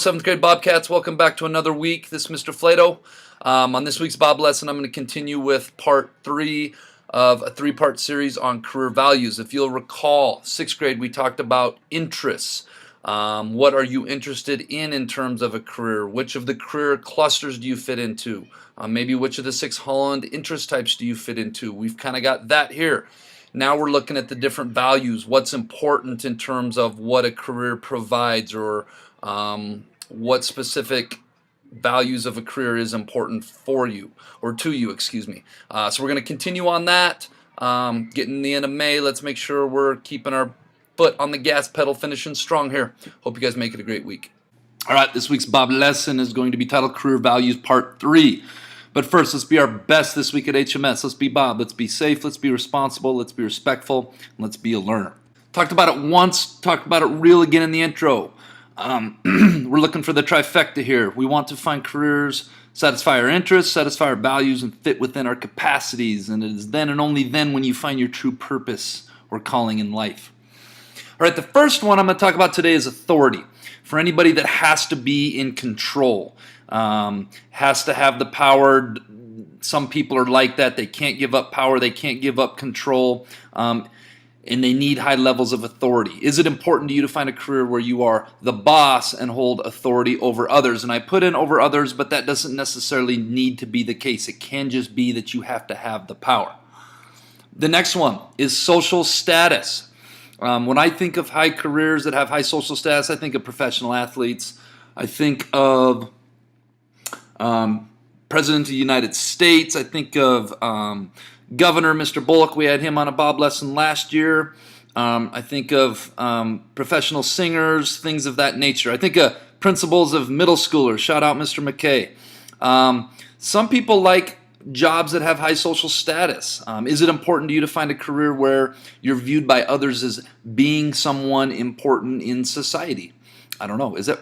7th grade Bobcats. Welcome back to another week. This is Mr. Flato. On this week's B.O.B Lesson, I'm going to continue with part 3 of a 3-part series on career values. If you'll recall, 6th grade we talked about interests. What are you interested in terms of a career? Which of the career clusters do you fit into? Maybe which of the 6 Holland interest types do you fit into? We've kind of got that here. Now we're looking at the different values, what's important in terms of what a career provides, or what specific values of a career is important for you, or to you, excuse me. So we're going to continue on that, getting the end of May. Let's make sure we're keeping our foot on the gas pedal, finishing strong here. Hope you guys make it a great week. All right, this week's B.O.B Lesson is going to be titled Career Values Part 3. But first, let's be our best this week at HMS. Let's be B.O.B. Let's be safe. Let's be responsible. Let's be respectful. And let's be a learner. Talked about it once. Talked about it real again in the intro. We're looking for the trifecta here. We want to find careers, satisfy our interests, satisfy our values, and fit within our capacities. And it is then and only then when you find your true purpose or calling in life. All right, the first one I'm going to talk about today is authority. For anybody that has to be in control, has to have the power. Some people are like that. They can't give up power. They can't give up control. And they need high levels of authority. Is it important to you to find a career where you are the boss and hold authority over others? And I put in over others, but that doesn't necessarily need to be the case. It can just be that you have to have the power. The next one is social status. When I think of high careers that have high social status, I think of professional athletes. I think of President of the United States. I think of Governor Mr. Bullock. We had him on a B.O.B Lesson last year. I think of professional singers, things of that nature. I think of principals of middle schoolers. Shout out Mr. McKay. Some people like jobs that have high social status. Is it important to you to find a career where you're viewed by others as being someone important in society? I don't know. Is it?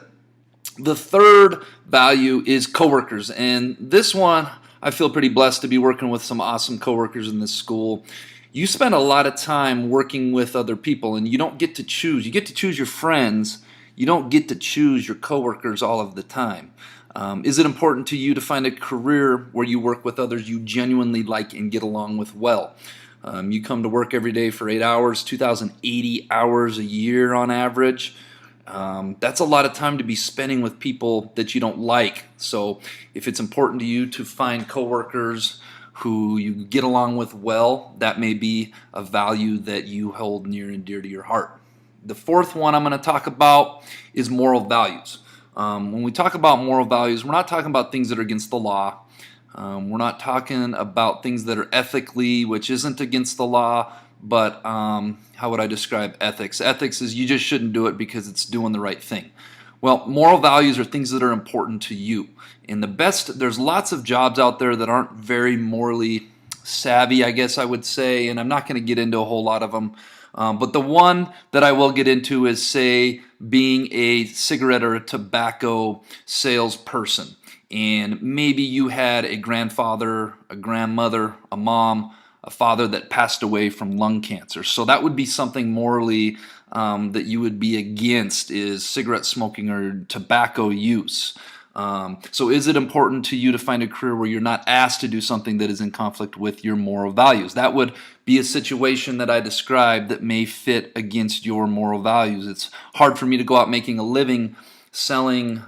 The third value is coworkers, and this one I feel pretty blessed to be working with some awesome coworkers in this school. You spend a lot of time working with other people, and you don't get to choose. You get to choose your friends. You don't get to choose your coworkers all of the time. Is it important to you to find a career where you work with others you genuinely like and get along with well? You come to work every day for 8 hours, 2,080 hours a year on average. That's a lot of time to be spending with people that you don't like. So if it's important to you to find coworkers who you get along with well, that may be a value that you hold near and dear to your heart. The fourth one I'm going to talk about is moral values. When we talk about moral values, we're not talking about things that are against the law. We're not talking about things that are ethically, which isn't against the law, but how would I describe ethics? Ethics is you just shouldn't do it because it's doing the right thing. Well, moral values are things that are important to you. And there's lots of jobs out there that aren't very morally savvy, I guess I would say, and I'm not going to get into a whole lot of them. But the one that I will get into is, say, being a cigarette or a tobacco salesperson. And maybe you had a grandfather, a grandmother, a mom, a father that passed away from lung cancer. So that would be something morally that you would be against, is cigarette smoking or tobacco use. So is it important to you to find a career where you're not asked to do something that is in conflict with your moral values? That would be a situation that I described that may fit against your moral values. It's hard for me to go out making a living selling.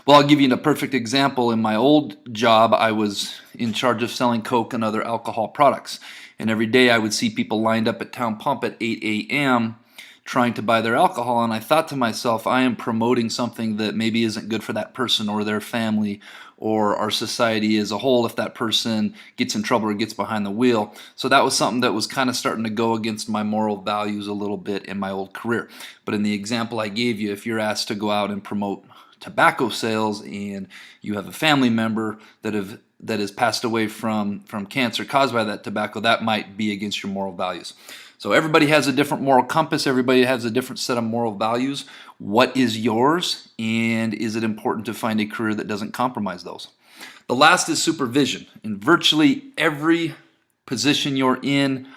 Well, I'll give you a perfect example. In my old job, I was in charge of selling Coke and other alcohol products. And every day I would see people lined up at Town Pump at 8 a.m. trying to buy their alcohol. And I thought to myself, I am promoting something that maybe isn't good for that person or their family or our society as a whole if that person gets in trouble or gets behind the wheel. So that was something that was kind of starting to go against my moral values a little bit in my old career. But in the example I gave you, if you're asked to go out and promote tobacco sales and you have a family member that has passed away from cancer caused by that tobacco, that might be against your moral values. So everybody has a different moral compass. Everybody has a different set of moral values. What is yours? And is it important to find a career that doesn't compromise those? The last is supervision. In virtually every position you're in,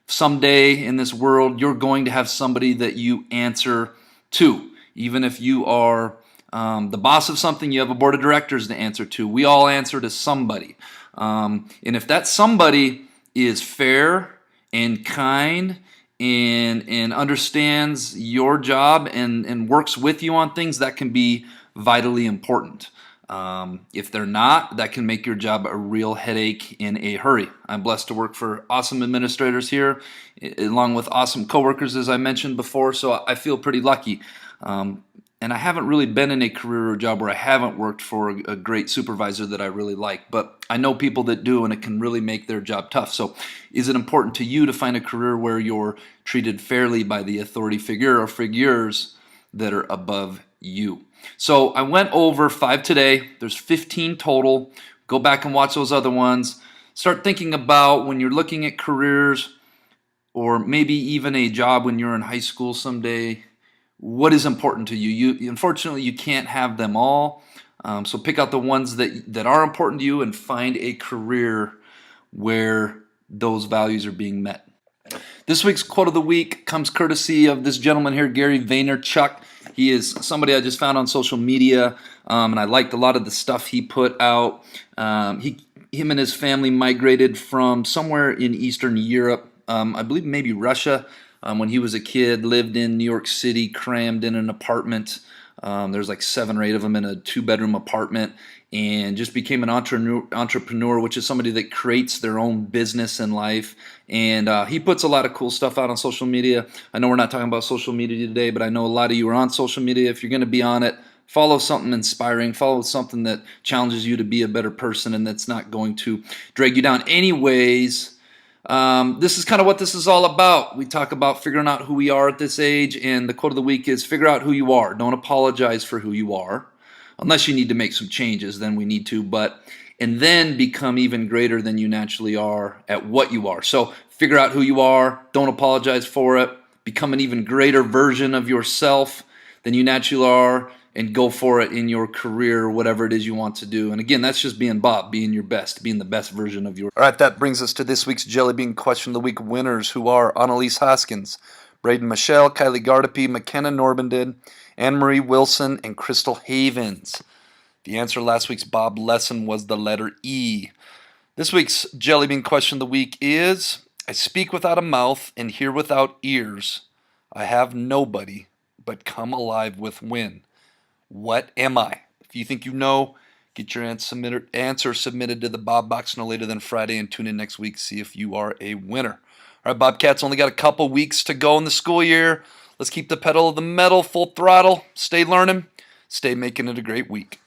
someday in this world, you're going to have somebody that you answer to. Even if you are the boss of something, you have a board of directors to answer to. We all answer to somebody. And if that somebody is fair and kind and understands your job and works with you on things, that can be vitally important. If they're not, that can make your job a real headache in a hurry. I'm blessed to work for awesome administrators here, along with awesome coworkers, as I mentioned before, so I feel pretty lucky. And I haven't really been in a career or job where I haven't worked for a great supervisor that I really like, but I know people that do, and it can really make their job tough. So is it important to you to find a career where you're treated fairly by the authority figure or figures that are above you? So I went over 5 today. There's 15 total. Go back and watch those other ones. Start thinking about when you're looking at careers, or maybe even a job when you're in high school someday, what is important to you? Unfortunately, you can't have them all. So pick out the ones that are important to you and find a career where those values are being met. This week's quote of the week comes courtesy of this gentleman here, Gary Vaynerchuk. He is somebody I just found on social media, and I liked a lot of the stuff he put out. Him and his family migrated from somewhere in Eastern Europe, I believe maybe Russia, when he was a kid, lived in New York City, crammed in an apartment. There's like 7 or 8 of them in a 2-bedroom apartment, and just became an entrepreneur, which is somebody that creates their own business in life. And he puts a lot of cool stuff out on social media. I know we're not talking about social media today, but I know a lot of you are on social media. If you're going to be on it, follow something inspiring, follow something that challenges you to be a better person and that's not going to drag you down. Anyways, this is kind of what this is all about. We talk about figuring out who we are at this age, and the quote of the week is figure out who you are. Don't apologize for who you are. Unless you need to make some changes, then we need to, and then become even greater than you naturally are at what you are. So figure out who you are. Don't apologize for it. Become an even greater version of yourself than you naturally are, and go for it in your career or whatever it is you want to do. And again, that's just being Bob, being your best, being the best version of your. All right, that brings us to this week's Jellybean Question of the Week winners, who are Annalise Hoskins, Braden Michelle, Kylie Gardapi, McKenna Norbandin, Anne-Marie Wilson, and Crystal Havens. The answer last week's B.O.B Lesson was the letter E. This week's Jellybean Question of the Week is, I speak without a mouth and hear without ears. I have nobody, but come alive with wind. What am I? If you think you know, get your answer submitted to the Bob Box no later than Friday, and tune in next week to see if you are a winner. All right, Bobcats, only got a couple weeks to go in the school year. Let's keep the pedal of the metal full throttle. Stay learning. Stay making it a great week.